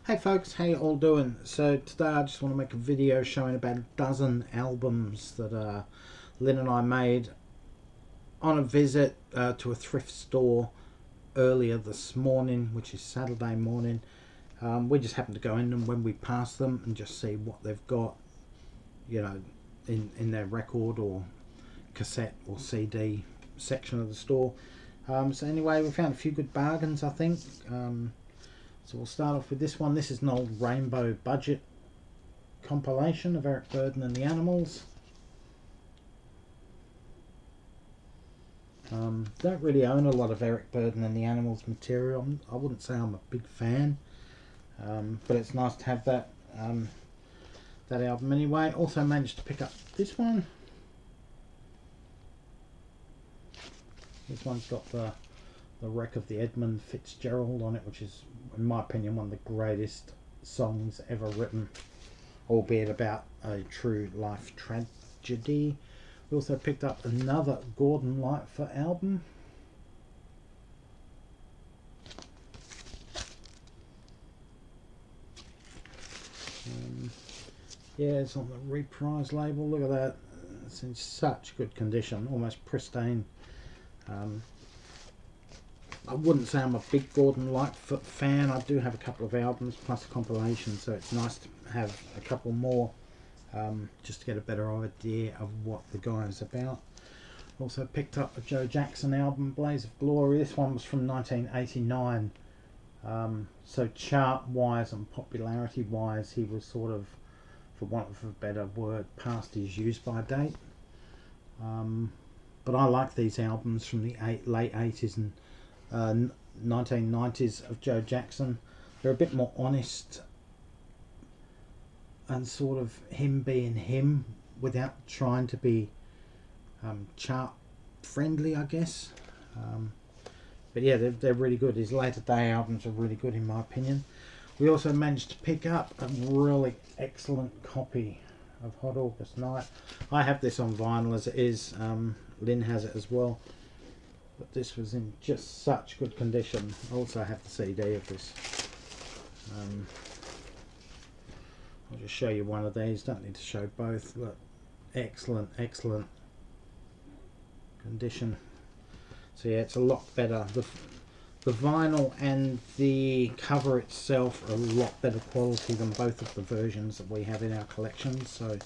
Hey folks, how you all doing? So today I just want to make a video showing about a dozen albums that Lynn and I made on a visit to a thrift store earlier this morning, which is Saturday morning. We just happened to go in them when we passed them and just see what they've got, you know, in their record or cassette or CD section of the store. So anyway, we found a few good bargains, I think. So we'll start off with this one. This is an old Rainbow budget compilation of Eric Burdon and the Animals. Don't really own a lot of Eric Burdon and the Animals material. I wouldn't say I'm a big fan, but it's nice to have that that album anyway. Also managed to pick up this one. This one's got the Wreck of the Edmund Fitzgerald on it, which is, in my opinion, one of the greatest songs ever written, albeit about a true life tragedy. We also picked up another Gordon Lightfoot album. Yeah, it's on the Reprise label. Look at that. It's in such good condition, almost pristine. I wouldn't say I'm a big Gordon Lightfoot fan. I do have a couple of albums plus a compilation, so it's nice to have a couple more just to get a better idea of what the guy is about. Also picked up a Joe Jackson album, Blaze of Glory. This one was from 1989. So chart-wise and popularity-wise, he was sort of, for want of a better word, past his use-by date. But I like these albums from the late 80s and 1990s of Joe Jackson. They're a bit more honest and sort of him being him without trying to be chart friendly, I guess. But yeah, they're really good. His later day albums are really good in my opinion. We also managed to pick up a really excellent copy of Hot August Night. I have this on vinyl as it is. Lynn has it as well. But this was in just such good condition. I also have the CD of this. I'll just show you one of these. Don't need to show both. Look, excellent condition. So yeah, it's a lot better. The vinyl and the cover itself are a lot better quality than both of the versions that we have in our collection. So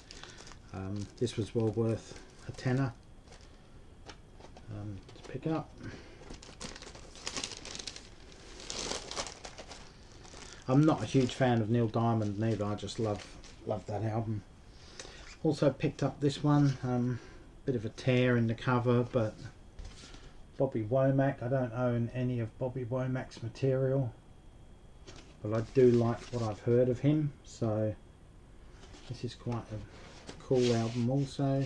this was well worth a tenner. To pick up. I'm not a huge fan of Neil Diamond neither. I just love that album. Also picked up this one. Bit of a tear in the cover, but Bobby Womack. I don't own any of Bobby Womack's material, but I do like what I've heard of him. So this is quite a cool album also.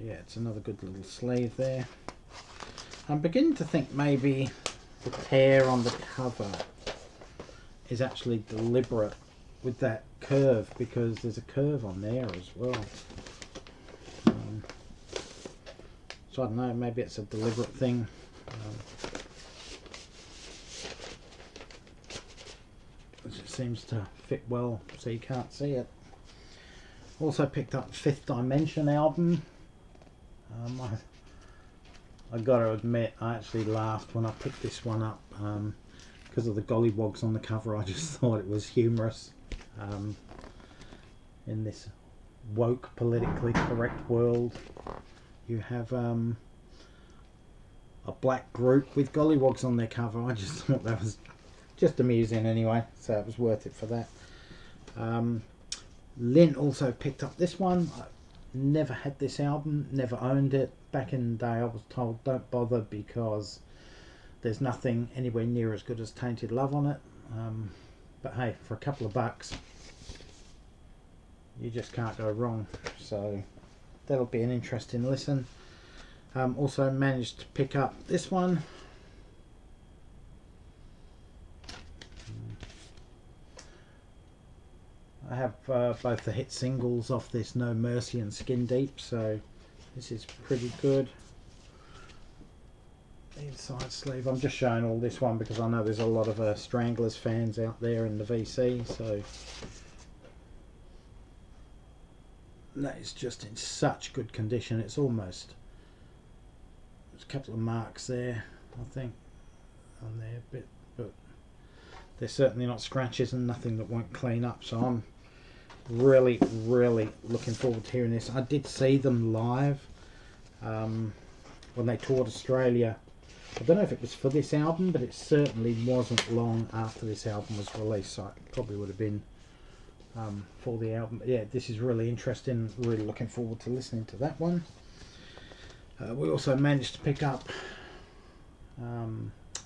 Yeah, it's another good little sleeve there. I'm beginning to think maybe the tear on the cover is actually deliberate with that curve, because there's a curve on there as well. So I don't know, maybe it's a deliberate thing. It seems to fit well so you can't see it. Also picked up Fifth Dimension album. I got to admit, I actually laughed when I picked this one up because of the gollywogs on the cover. I just thought it was humorous in this woke, politically correct world. You have a black group with gollywogs on their cover. I just thought that was just amusing anyway, so it was worth it for that. Lynn also picked up this one. Never had this album, never owned it. Back in the day I was told don't bother because there's nothing anywhere near as good as Tainted Love on it. But hey, for a couple of bucks you just can't go wrong. So that'll be an interesting listen. Also managed to pick up this one. I have both the hit singles off this, No Mercy and Skin Deep, so this is pretty good. The inside sleeve, I'm just showing all this one because I know there's a lot of Stranglers fans out there in the VC, so that is just in such good condition. It's almost, there's a couple of marks there I think on there a bit, but they're certainly not scratches and nothing that won't clean up, so I'm really looking forward to hearing this. I did see them live when they toured Australia. I don't know if it was for this album, but it certainly wasn't long after this album was released, so it probably would have been for the album. But yeah, this is really interesting, really looking forward to listening to that one. We also managed to pick up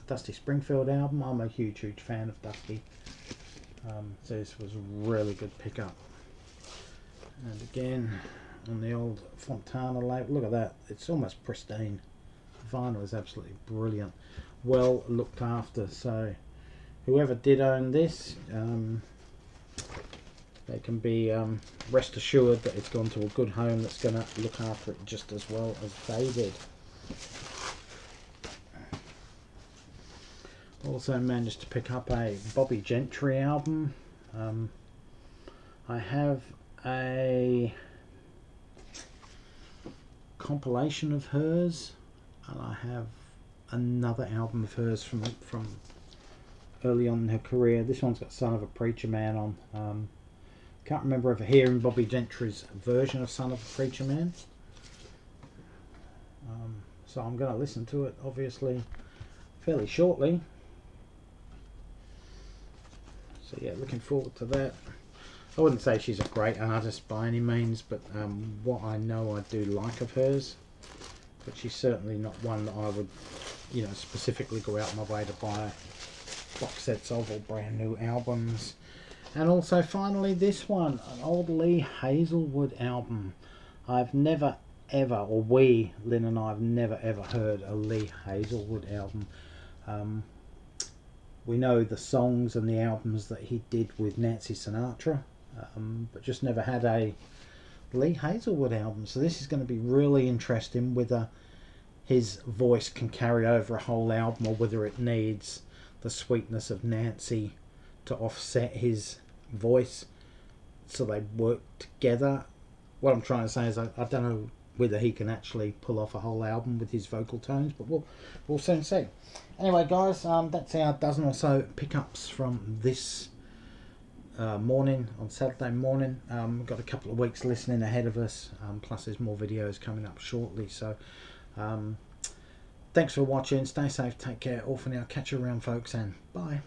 Dusty Springfield album. I'm a huge fan of Dusty, so this was a really good pickup. And again on the old Fontana label, look at that, it's almost pristine. The vinyl is absolutely brilliant, well looked after, so whoever did own this, they can be rest assured that it's gone to a good home that's going to look after it just as well as they did. Also managed to pick up a Bobby Gentry album. I have a compilation of hers, and I have another album of hers from early on in her career. This one's got Son of a Preacher Man on. Can't remember ever hearing Bobby Gentry's version of Son of a Preacher Man, so I'm going to listen to it obviously fairly shortly. So yeah, looking forward to that. I wouldn't say she's a great artist by any means, but what I know I do like of hers, but she's certainly not one that I would, you know, specifically go out my way to buy box sets of or brand new albums. And also finally this one, an old Lee Hazlewood album. I've never ever, or we, Lynn and I, have never ever heard a Lee Hazlewood album. We know the songs and the albums that he did with Nancy Sinatra, but just never had a Lee Hazlewood album. So this is going to be really interesting whether his voice can carry over a whole album or whether it needs the sweetness of Nancy to offset his voice so they work together. What I'm trying to say is I don't know whether he can actually pull off a whole album with his vocal tones, but we'll soon see. Anyway guys, that's our dozen or so pickups from this morning, on Saturday morning. We've got a couple of weeks listening ahead of us, plus there's more videos coming up shortly, so thanks for watching, stay safe, take care, all for now, catch you around folks, and bye.